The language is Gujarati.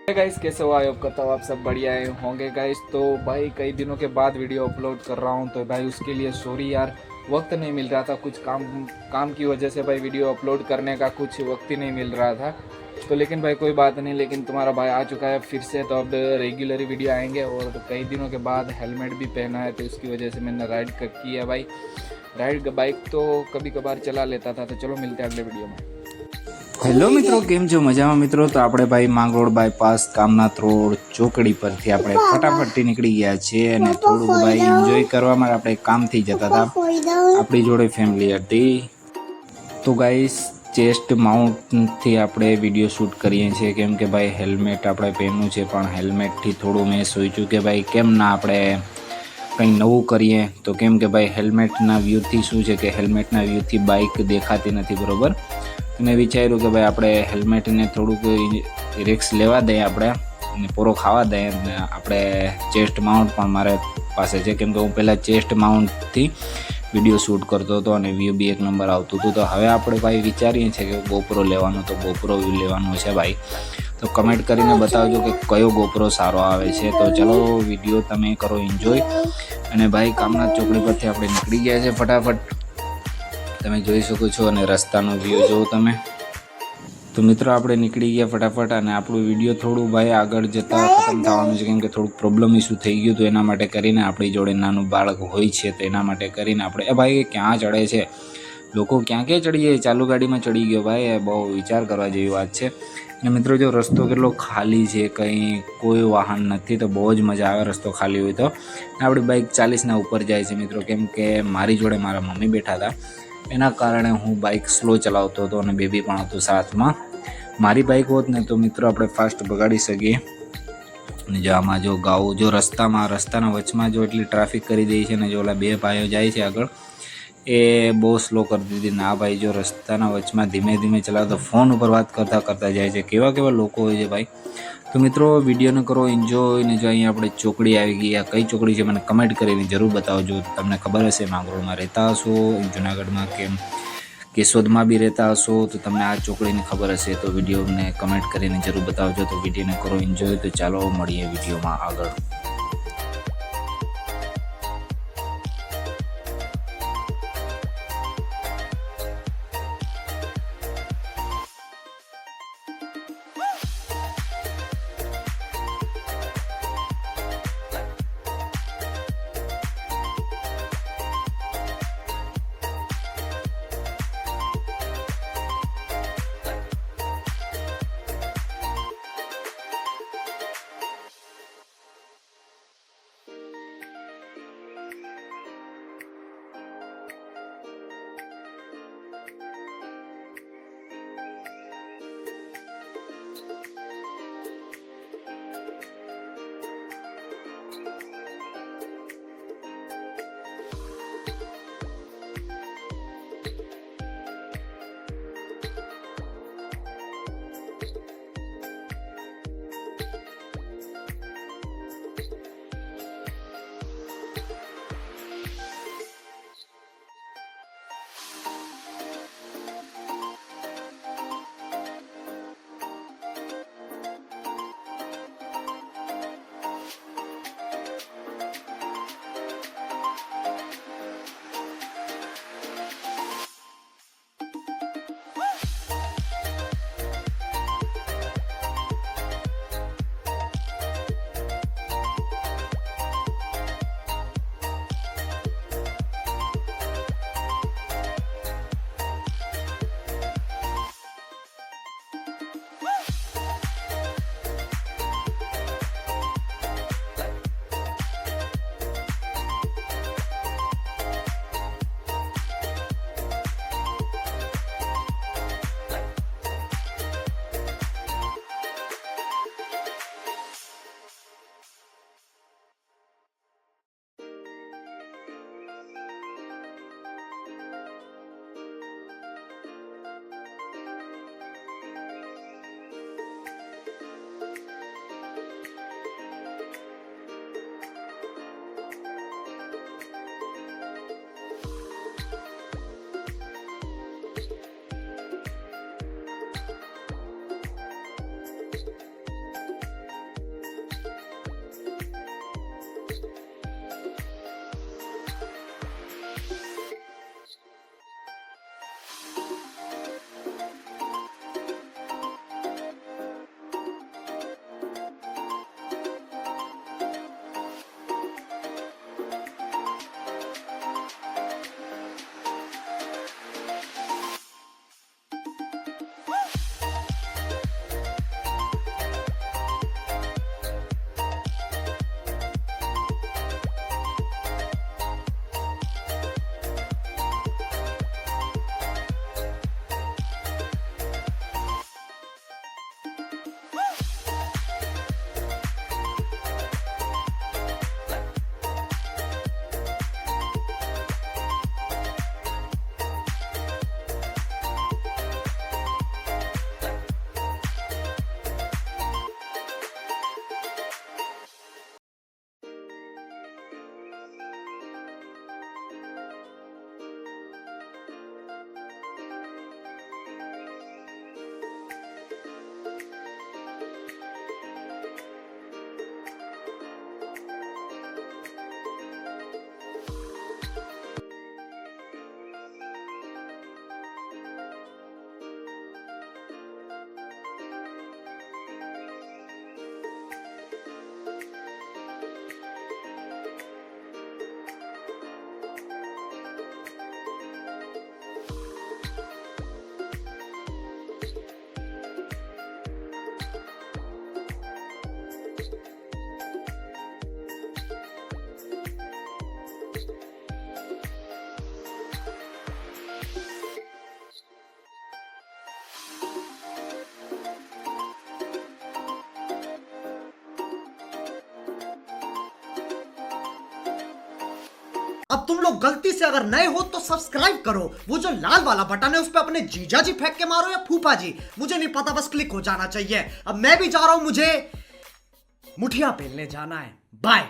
गाइस, कैसे हो? आई होप करता हूँ आप सब बढ़िया है होंगे गाइस। तो भाई कई दिनों के बाद वीडियो अपलोड कर रहा हूँ, तो भाई उसके लिए सॉरी यार। वक्त नहीं मिल रहा था, कुछ काम की वजह से भाई वीडियो अपलोड करने का कुछ वक्त ही नहीं मिल रहा था। तो लेकिन भाई कोई बात नहीं, लेकिन तुम्हारा भाई आ चुका है फिर से, तो अब रेगुलर वीडियो आएंगे। और कई दिनों के बाद हेलमेट भी पहना है, तो उसकी वजह से मैंने राइड की है भाई। बाइक तो कभी कभार चला लेता था। तो चलो मिलते हैं अगले वीडियो में। હેલો મિત્રો, કેમ છો? મજામાં મિત્રો? તો આપણે ભાઈ માંગરોળ બાયપાસ કામનાથ રોડ ચોકડી પરથી આપણે ફટાફટથી નીકળી ગયા છીએ અને થોડુંક ભાઈ એન્જોય કરવા માટે આપણે કામથી જતા હતા, આપણી જોડે ફેમિલી હતી। તો ગાઈસ, ચેસ્ટ માઉન્ટથી આપણે વિડીયો શૂટ કરીએ છીએ, કેમ કે ભાઈ હેલ્મેટ આપણે પહેરવું છે, પણ હેલ્મેટથી થોડું મેં સોચ્યું કે ભાઈ કેમ ના આપણે કંઈ નવું કરીએ। તો કેમ કે ભાઈ હેલ્મેટના વ્યૂથી શું છે કે હેલ્મેટના વ્યૂથી બાઇક દેખાતી નથી બરાબર। મેં વિચાર્યું કે ભાઈ આપણે હેલ્મેટને થોડુંક રિસ્ક લેવા દઈએ આપણે અને પૂરો ખાવા દઈએ। અને આપણે ચેસ્ટ માઉન્ટ પણ મારે પાસે છે, કેમ કે હું પહેલાં ચેસ્ટ માઉન્ટથી વિડીયો શૂટ કરતો હતો અને વ્યૂ બી એક નંબર આવતું હતું। તો હવે આપણે ભાઈ વિચારીએ છીએ કે ગોપ્રો લેવાનો, તો ગોપ્રો વ્યૂ લેવાનો છે ભાઈ। તો કમેન્ટ કરીને બતાવજો કે કયો ગોપ્રો સારો આવે છે। તો ચલો વિડીયો તમે કરો એન્જોય। અને ભાઈ કામનાથ ચોકડી પરથી આપણે નીકળી ગયા છે ફટાફટ, તમે જોઈ શકો છો, અને રસ્તાનો વ્યૂ જોવો તમે। તો મિત્રો આપણે નીકળી ગયા ફટાફટ, અને આપણું વિડીયો થોડું ભાઈ આગળ જતાં ખતમ થવાનું છે, કેમ કે થોડુંક પ્રોબ્લેમ ઇસ્યુ થઈ ગયું। તો એના માટે કરીને આપણી જોડે નાનું બાળક હોય છે, તો એના માટે કરીને આપણે ભાઈ ક્યાં ચડે છે લોકો, ક્યાં ક્યાં ચડી જાય? ચાલુ ગાડીમાં ચડી ગયો ભાઈ, એ બહુ વિચાર કરવા જેવી વાત છે। અને મિત્રો જો રસ્તો કેટલો ખાલી છે, કંઈ કોઈ વાહન નથી, તો બહુ જ મજા આવે રસ્તો ખાલી હોય તો। આપણી બાઇક 40ના ઉપર જાય છે મિત્રો, કેમ કે મારી જોડે મારા મમ્મી બેઠા હતા, એના કારણે હું બાઇક સ્લો ચલાવતો હતો અને બેબી પણ હતું સાથમાં। મારી બાઇક હોત ને તો મિત્રો આપણે ફાસ્ટ બગાડી શકીએ। અને જો આમાં જો જો રસ્તાના વચમાં જો એટલી ટ્રાફિક કરી દે છે ને, જો ઓલા બે ભાઈઓ જાય છે આગળ, એ બહુ સ્લો કરી દીધી ને આ ભાઈ જો રસ્તાના વચમાં ધીમે ધીમે ચલાવતો ફોન ઉપર વાત કરતા જાય છે। કેવા કેવા લોકો હોય છે ભાઈ। તો મિત્રો વિડીયોને કરો એન્જોય। ને જો અહીંયા આપણે ચોકડી આવી ગઈ, આ કઈ ચોકડી છે મને કમેન્ટ કરીને જરૂર બતાવજો। તમને ખબર હશે માંગરોળમાં રહેતા હશો, જુનાગઢમાં કે કેશોદમાં બી રહેતા હશો, તો તમને આ ચોકડીની ખબર હશે, તો વિડીયોને કમેન્ટ કરીને જરૂર બતાવજો। તો વિડીયોને કરો એન્જોય। તો ચાલો મળીએ વિડીયોમાં આગળ। अब तुम लोग गलती से अगर नए हो तो सब्सक्राइब करो, वो जो लाल वाला बटन है उस पर अपने जीजा जी फेंक के मारो या फूफा जी, मुझे नहीं पता, बस क्लिक हो जाना चाहिए। अब मैं भी जा रहा हूं, मुझे मुठिया पेलने जाना है। बाय।